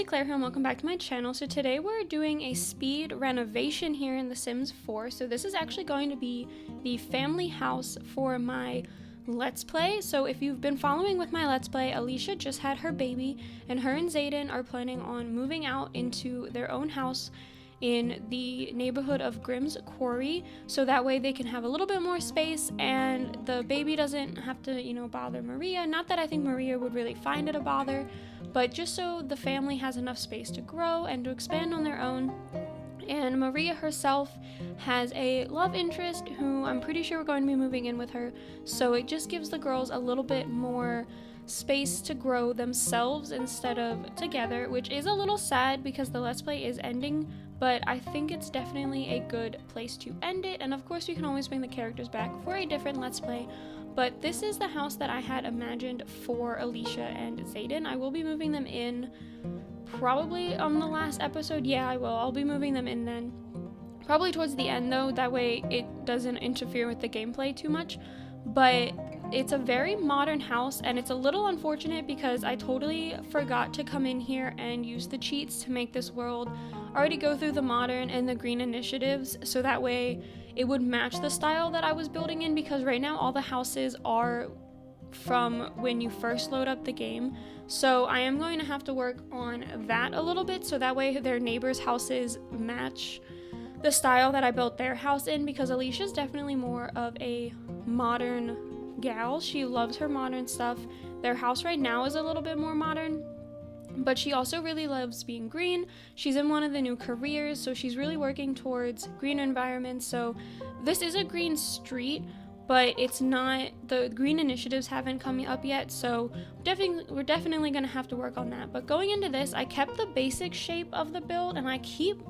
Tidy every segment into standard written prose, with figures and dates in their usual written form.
Lindsay Claire here and welcome back to my channel. So today we're doing a speed renovation here in The Sims 4. So this is actually going to be the family house for my Let's Play. So if you've been following with my Let's Play, Alicia just had her baby and her and Zaiden are planning on moving out into their own house in the neighborhood of Grimm's Quarry, so that way they can have a little bit more space and the baby doesn't have to, bother Maria. Not that I think Maria would really find it a bother, but just so the family has enough space to grow and to expand on their own. And Maria herself has a love interest who I'm pretty sure we're going to be moving in with her, so it just gives the girls a little bit more space to grow themselves instead of together, which is a little sad because the Let's Play is ending, but I think it's definitely a good place to end it. And of course we can always bring the characters back for a different Let's Play, but this is the house that I had imagined for Alicia and Zaiden. I will be moving them in probably on the last episode. Yeah, I will. I'll be moving them in then. Probably towards the end though, that way it doesn't interfere with the gameplay too much. But it's a very modern house and it's a little unfortunate because I totally forgot to come in here and use the cheats to make this world already go through the modern and the green initiatives, so that way it would match the style that I was building in, because right now all the houses are from when you first load up the game. So I am going to have to work on that a little bit so that way their neighbors' houses match the style that I built their house in, because Alicia's definitely more of a modern gal. She loves her modern stuff. Their house right now is a little bit more modern, but she also really loves being green. She's in one of the new careers, so she's really working towards green environments. So this is a green street, but it's not, the green initiatives haven't come up yet, so we're definitely going to have to work on that. But going into this, I kept the basic shape of the build and I keep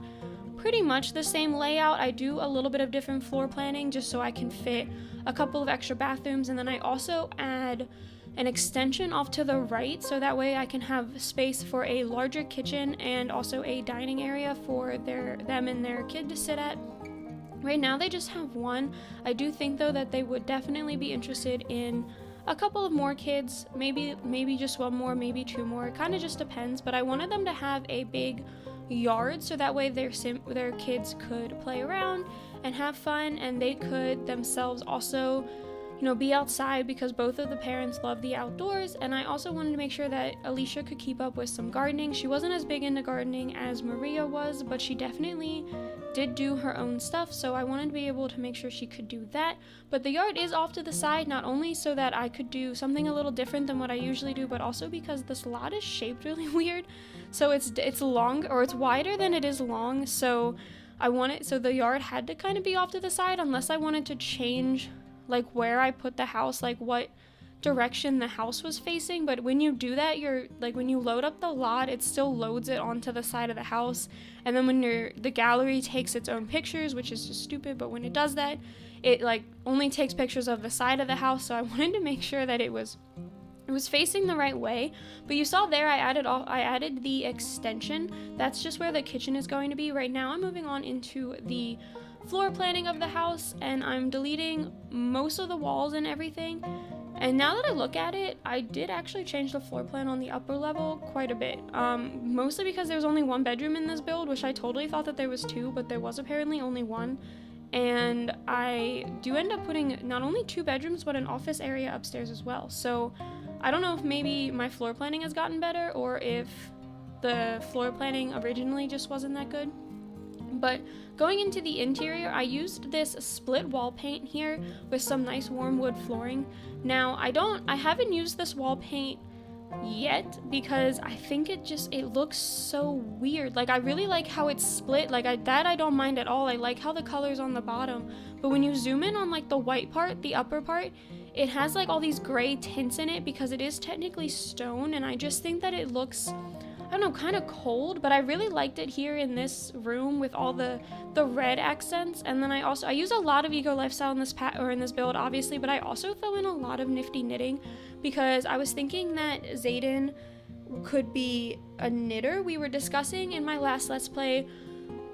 pretty much the same layout. I do a little bit of different floor planning just so I can fit a couple of extra bathrooms, and then I also add an extension off to the right so that way I can have space for a larger kitchen and also a dining area for them and their kid to sit at. Right now they just have one. I do think though that they would definitely be interested in a couple of more kids, maybe just one more, maybe two more. It kind of just depends, but I wanted them to have a big yard so that way their kids could play around and have fun, and they could themselves also be outside because both of the parents love the outdoors. And I also wanted to make sure that Alicia could keep up with some gardening. She wasn't as big into gardening as Maria was, but she definitely did do her own stuff, so I wanted to be able to make sure she could do that. But the yard is off to the side, not only so that I could do something a little different than what I usually do, but also because this lot is shaped really weird. So it's long, or it's wider than it is long, so the yard had to kind of be off to the side unless I wanted to change like where I put the house, like what direction the house was facing. But when you do that, when you load up the lot, it still loads it onto the side of the house, and then when the gallery takes its own pictures, which is just stupid, but when it does that, it only takes pictures of the side of the house. So I wanted to make sure that it was facing the right way. But you saw there I added the extension. That's just where the kitchen is going to be. Right now I'm moving on into the floor planning of the house, and I'm deleting most of the walls and everything. And now that I look at it, I did actually change the floor plan on the upper level quite a bit, mostly because there's only one bedroom in this build, which I totally thought that there was two, but there was apparently only one. And I do end up putting not only two bedrooms but an office area upstairs as well. So I don't know if maybe my floor planning has gotten better or if the floor planning originally just wasn't that good. But going into the interior, I used this split wall paint here with some nice warm wood flooring. Now I haven't used this wall paint yet because I think it looks so weird. I really like how it's split. I don't mind at all. I like how the color's on the bottom, but when you zoom in on the white part, the upper part, it has all these gray tints in it because it is technically stone, and I just think that it looks, I don't know, kind of cold. But I really liked it here in this room with all the red accents. And then I use a lot of eco lifestyle in this build, obviously, but I also throw in a lot of nifty knitting because I was thinking that Zaiden could be a knitter. We were discussing in my last Let's Play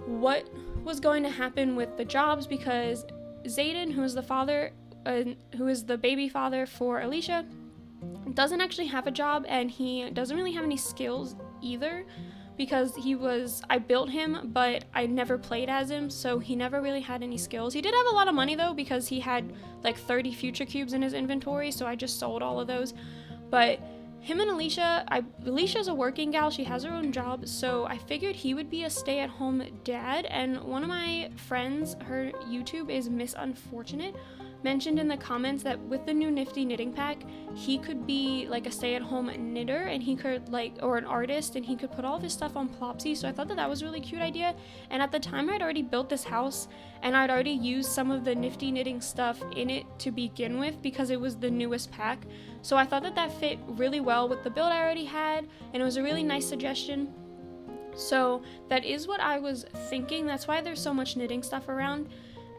what was going to happen with the jobs, because Zaiden, who is the baby father for Alicia, doesn't actually have a job, and he doesn't really have any skills either. because I built him, but I never played as him, so he never really had any skills. He did have a lot of money though, because he had like 30 future cubes in his inventory, so I just sold all of those. But him and Alicia's a working gal, she has her own job, so I figured he would be a stay-at-home dad. And one of my friends, her YouTube is Miss Unfortunate, mentioned in the comments that with the new Nifty knitting pack, he could be like a stay-at-home knitter, and he could or an artist, and he could put all of his stuff on Plopsy. So I thought that was a really cute idea. And at the time, I'd already built this house, and I'd already used some of the Nifty knitting stuff in it to begin with because it was the newest pack. So I thought that fit really well with the build I already had, and it was a really nice suggestion. So that is what I was thinking. That's why there's so much knitting stuff around.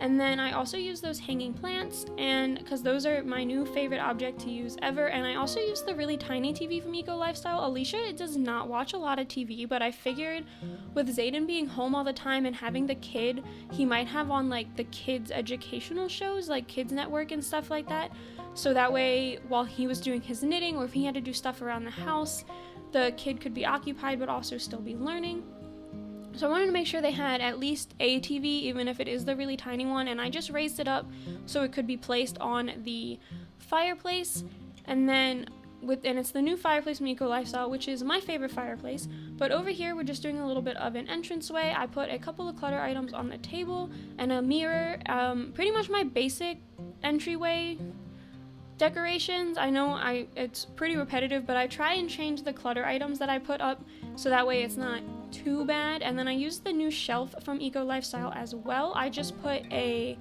And then I also use those hanging plants, and because those are my new favorite object to use ever. And I also use the really tiny TV from Eco Lifestyle. Alicia does not watch a lot of TV, but I figured with Zaiden being home all the time and having the kid, he might have on like the kids' educational shows, like Kids Network and stuff like that. So that way, while he was doing his knitting, or if he had to do stuff around the house, the kid could be occupied but also still be learning. So I wanted to make sure they had at least a TV, even if it is the really tiny one, and I just raised it up so it could be placed on the fireplace. And then it's the new fireplace from Eco Lifestyle, which is my favorite fireplace. But over here, we're just doing a little bit of an entranceway. I put a couple of clutter items on the table and a mirror, pretty much my basic entryway decorations. I know it's pretty repetitive, but I try and change the clutter items that I put up so that way it's not too bad. And then I used the new shelf from Eco Lifestyle as well. I just put I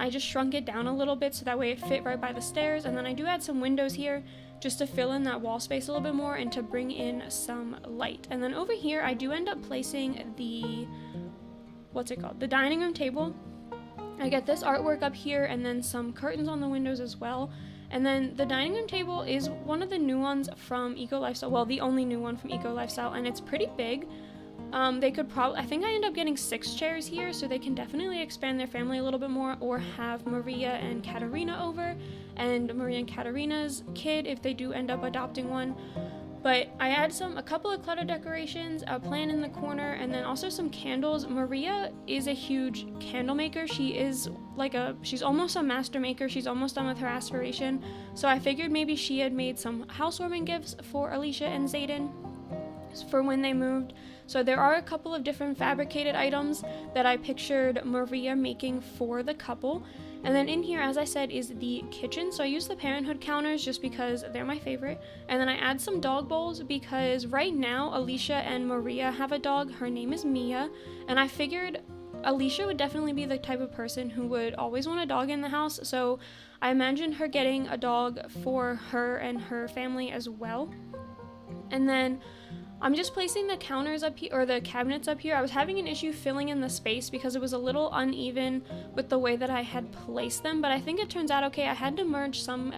just shrunk it down a little bit so that way it fit right by the stairs. And then I do add some windows here just to fill in that wall space a little bit more and to bring in some light. And then over here I do end up placing the dining room table. I get this artwork up here and then some curtains on the windows as well. And then the dining room table is one of the new ones from Eco Lifestyle. Well, the only new one from Eco Lifestyle, and it's pretty big. They could I think I end up getting 6 chairs here, so they can definitely expand their family a little bit more, or have Maria and Katarina over, and Maria and Katarina's kid if they do end up adopting one. But I add a couple of clutter decorations, a plant in the corner, and then also some candles. Maria is a huge candle maker. She's almost a master maker. She's almost done with her aspiration. So I figured maybe she had made some housewarming gifts for Alicia and Zaiden for when they moved. So there are a couple of different fabricated items that I pictured Maria making for the couple. And then in here, as I said, is the kitchen. So I use the parenthood counters just because they're my favorite. And then I add some dog bowls because right now Alicia and Maria have a dog. Her name is Mia. And I figured Alicia would definitely be the type of person who would always want a dog in the house. So I imagined her getting a dog for her and her family as well. And then I'm just placing the counters up here, or the cabinets up here. I was having an issue filling in the space because it was a little uneven with the way that I had placed them, but I think it turns out okay. I had to merge some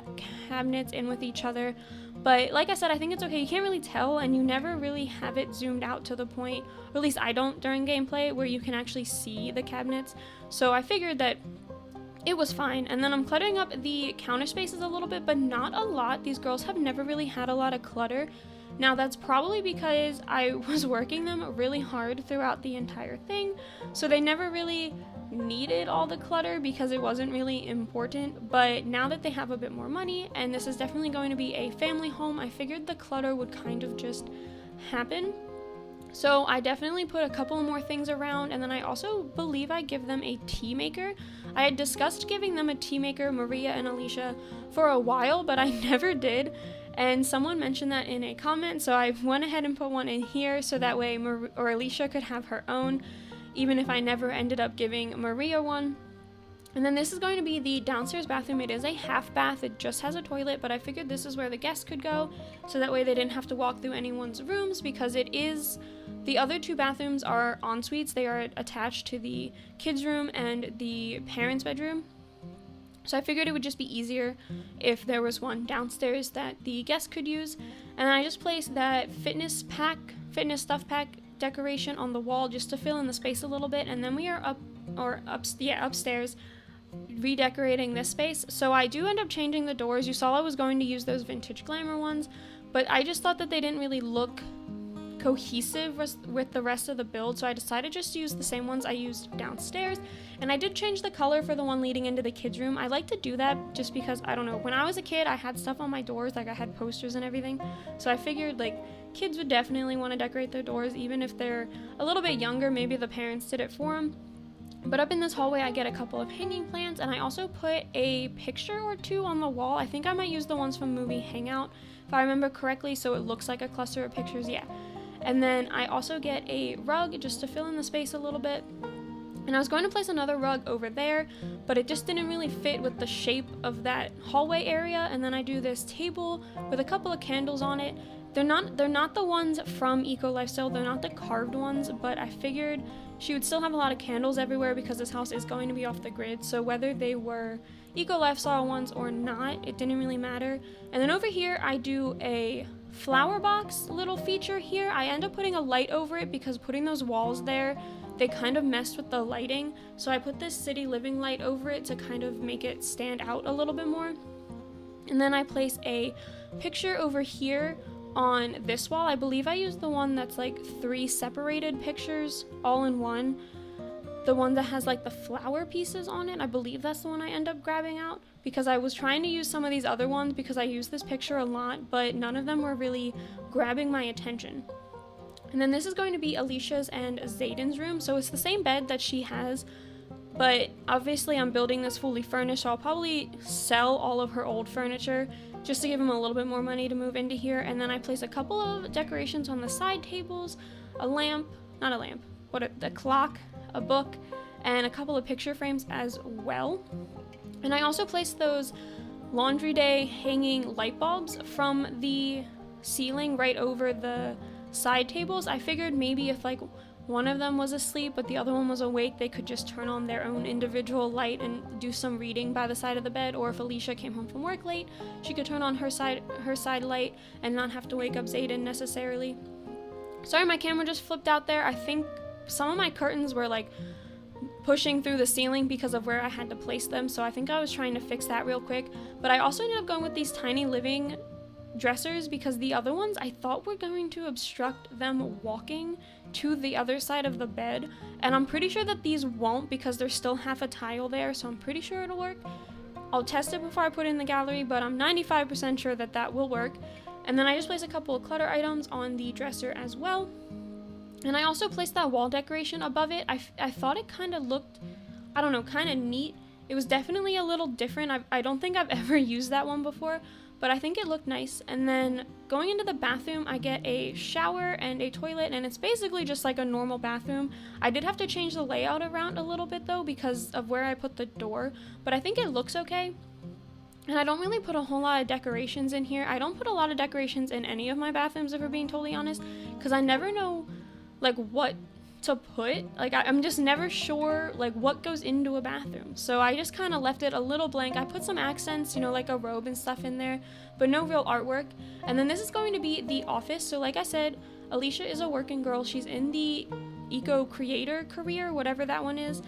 cabinets in with each other, but like I said, I think it's okay. You can't really tell, and you never really have it zoomed out to the point, or at least I don't during gameplay, where you can actually see the cabinets. So I figured that it was fine. And then I'm cluttering up the counter spaces a little bit, but not a lot. These girls have never really had a lot of clutter. Now that's probably because I was working them really hard throughout the entire thing, so they never really needed all the clutter because it wasn't really important. But now that they have a bit more money, and this is definitely going to be a family home, I figured the clutter would kind of just happen. So I definitely put a couple more things around, and then I also believe I give them a tea maker. I had discussed giving them a tea maker, Maria and Alicia, for a while, but I never did. And someone mentioned that in a comment, so I went ahead and put one in here so that way Alicia could have her own, even if I never ended up giving Maria one. And then this is going to be the downstairs bathroom. It is a half bath. It just has a toilet, but I figured this is where the guests could go, so that way they didn't have to walk through anyone's rooms, because the other 2 bathrooms are en-suites. They are attached to the kids' room and the parents' bedroom. So I figured it would just be easier if there was one downstairs that the guests could use. And I just placed that fitness stuff pack decoration on the wall just to fill in the space a little bit. And then we are upstairs redecorating this space. So I do end up changing the doors. You saw I was going to use those vintage glamour ones, but I just thought that they didn't really look cohesive with the rest of the build, so I decided just to use the same ones I used downstairs. And I did change the color for the one leading into the kids' room. I like to do that just because, I don't know, when I was a kid, I had stuff on my doors, like I had posters and everything. So I figured, like, kids would definitely want to decorate their doors, even if they're a little bit younger. Maybe the parents did it for them. But up in this hallway, I get a couple of hanging plants, and I also put a picture or two on the wall. I think I might use the ones from movie Hangout, if I remember correctly, so it looks like a cluster of pictures, yeah. And then I also get a rug just to fill in the space a little bit. And I was going to place another rug over there, but it just didn't really fit with the shape of that hallway area. And then I do this table with a couple of candles on it. They're not the ones from Eco Lifestyle, they're not the carved ones, but I figured she would still have a lot of candles everywhere because this house is going to be off the grid. So whether they were Eco Lifestyle ones or not, it didn't really matter. And then over here, I do a flower box little feature here. I end up putting a light over it because putting those walls there, they kind of messed with the lighting. So I put this city living light over it to kind of make it stand out a little bit more. And then I place a picture over here on this wall. I believe I used the one that's like 3 separated pictures all in one. The one that has like the flower pieces on it, I believe that's the one I end up grabbing out, because I was trying to use some of these other ones because I use this picture a lot, but none of them were really grabbing my attention. And then this is going to be Alicia's and Zaiden's room, so it's the same bed that she has, but obviously I'm building this fully furnished, so I'll probably sell all of her old furniture just to give them a little bit more money to move into here. And then I place a couple of decorations on the side tables, a clock, a book, and a couple of picture frames as well. And I also placed those laundry day hanging light bulbs from the ceiling right over the side tables. I figured maybe if like one of them was asleep but the other one was awake, they could just turn on their own individual light and do some reading by the side of the bed. Or if Alicia came home from work late, she could turn on her side light and not have to wake up Zaiden necessarily. Sorry, my camera just flipped out there. I think some of my curtains were like pushing through the ceiling because of where I had to place them, so I think I was trying to fix that real quick. But I also ended up going with these tiny living dressers because the other ones I thought were going to obstruct them walking to the other side of the bed, and I'm pretty sure that these won't because there's still half a tile there, so I'm pretty sure it'll work. I'll test it before I put it in the gallery, but I'm 95% sure that that will work. And then I just placed a couple of clutter items on the dresser as well. And I also placed that wall decoration above it. I thought it kind of looked, I don't know, kind of neat. It was definitely a little different. I don't think I've ever used that one before, but I think it looked nice. And then going into the bathroom, I get a shower and a toilet, and it's basically just like a normal bathroom. I did have to change the layout around a little bit though because of where I put the door, but I think it looks okay. And I don't really put a whole lot of decorations in here. I don't put a lot of decorations in any of my bathrooms, if we're being totally honest, because I never know like what to put. Like I'm just never sure like what goes into a bathroom, so I just kind of left it a little blank. I put some accents, you know, like a robe and stuff in there, but no real artwork. And then this is going to be the office. So like I said, Alicia is a working girl. She's in the eco creator career, whatever that one is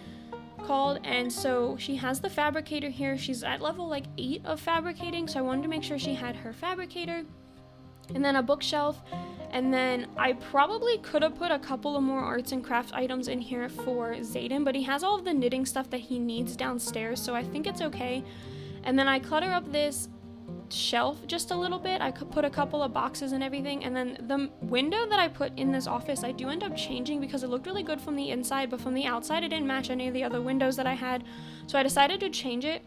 called, and so she has the fabricator here. She's at level like 8 of fabricating, so I wanted to make sure she had her fabricator. And then a bookshelf. And then I probably could have put a couple of more arts and crafts items in here for Zaiden, but he has all of the knitting stuff that he needs downstairs, so I think it's okay. And then I clutter up this shelf just a little bit. I could put a couple of boxes and everything. And then the window that I put in this office, I do end up changing because it looked really good from the inside, but from the outside it didn't match any of the other windows that I had, so I decided to change it.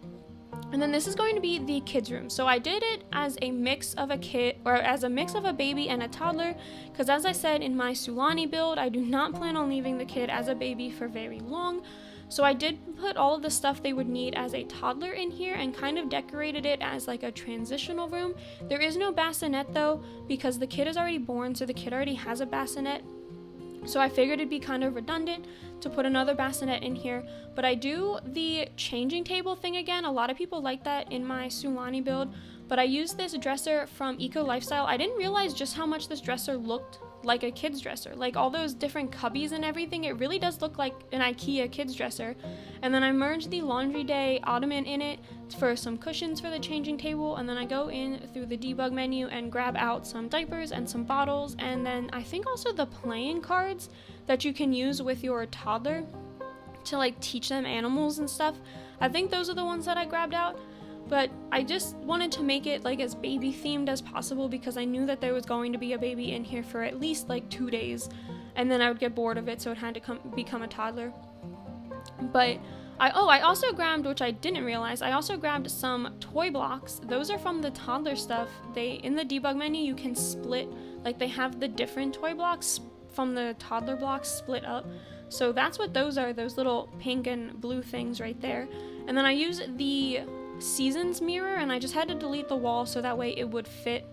And then this is going to be the kids' room. So I did it as a mix of a kid, or as a mix of a baby and a toddler, because as I said in my Sulani build, I do not plan on leaving the kid as a baby for very long. So I did put all of the stuff they would need as a toddler in here and kind of decorated it as like a transitional room. There is no bassinet though, because the kid is already born, so the kid already has a bassinet. So I figured it'd be kind of redundant to put another bassinet in here, but I do the changing table thing again. A lot of people like that in my Sulani build, but I used this dresser from Eco Lifestyle. I didn't realize just how much this dresser looked like a kids dresser. Like all those different cubbies and everything, it really does look like an IKEA kids dresser. And then I merged the laundry day ottoman in it for some cushions for the changing table, and then I go in through the debug menu and grab out some diapers and some bottles, and then I think also the playing cards that you can use with your toddler to like teach them animals and stuff. I think those are the ones that I grabbed out. But I just wanted to make it like as baby themed as possible because I knew that there was going to be a baby in here for at least like 2 days, and then I would get bored of it, so it had to become a toddler. But I also grabbed, which I didn't realize, I also grabbed some toy blocks. Those are from the toddler stuff. In the debug menu you can split, like they have the different toy blocks from the toddler blocks split up. So that's what those are, those little pink and blue things right there. And then I use the seasons mirror, and I just had to delete the wall so that way it would fit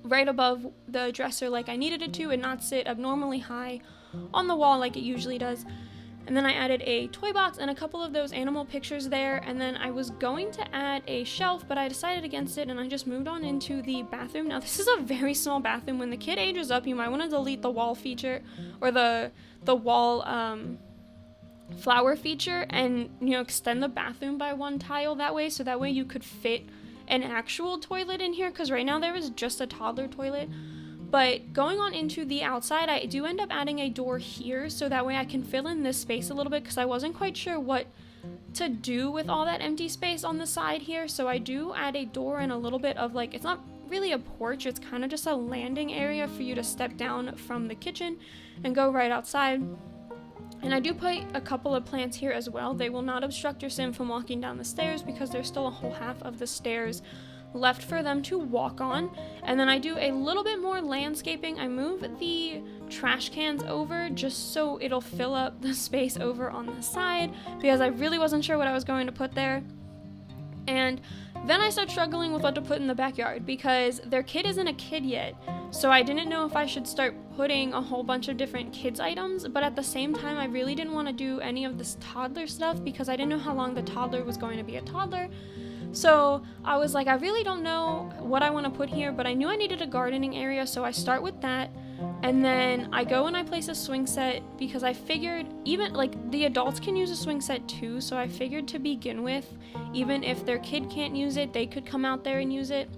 right above the dresser like I needed it to, and not sit abnormally high on the wall like it usually does. And then I added a toy box and a couple of those animal pictures there, and then I was going to add a shelf, but I decided against it, and I just moved on into the bathroom. Now this is a very small bathroom. When the kid ages up, you might want to delete the wall feature, or the wall flower feature, and extend the bathroom by 1 tile that way, so that way you could fit an actual toilet in here, because right now there is just a toddler toilet. But going on into the outside, I do end up adding a door here, so that way I can fill in this space a little bit, because I wasn't quite sure what to do with all that empty space on the side here. So I do add a door and a little bit of like, it's not really a porch, it's kind of just a landing area for you to step down from the kitchen and go right outside. And I do put a couple of plants here as well. They will not obstruct your sim from walking down the stairs, because there's still a whole half of the stairs left for them to walk on. And then I do a little bit more landscaping. I move the trash cans over just so it'll fill up the space over on the side, because I really wasn't sure what I was going to put there. And then I started struggling with what to put in the backyard, because their kid isn't a kid yet, so I didn't know if I should start putting a whole bunch of different kids items, but at the same time I really didn't want to do any of this toddler stuff because I didn't know how long the toddler was going to be a toddler. So I was like, I really don't know what I want to put here, but I knew I needed a gardening area, so I start with that. And then I go and I place a swing set, because I figured even like the adults can use a swing set too, so I figured to begin with, even if their kid can't use it, they could come out there and use it.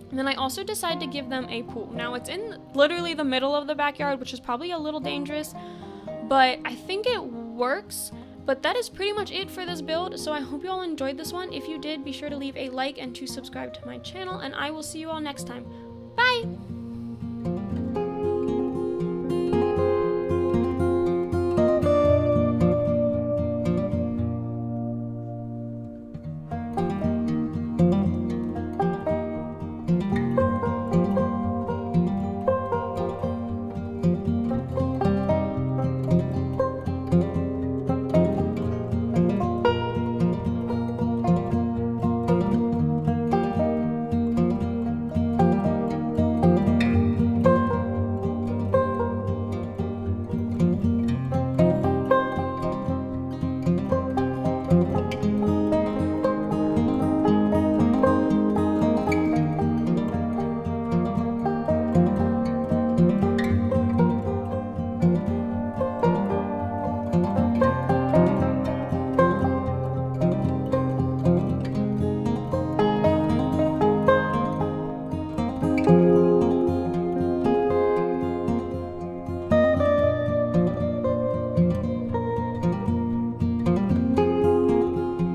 And then I also decided to give them a pool. Now it's in literally the middle of the backyard, which is probably a little dangerous, but I think it works. But that is pretty much it for this build, so I hope you all enjoyed this one. If you did, be sure to leave a like and to subscribe to my channel, and I will see you all next time. Bye!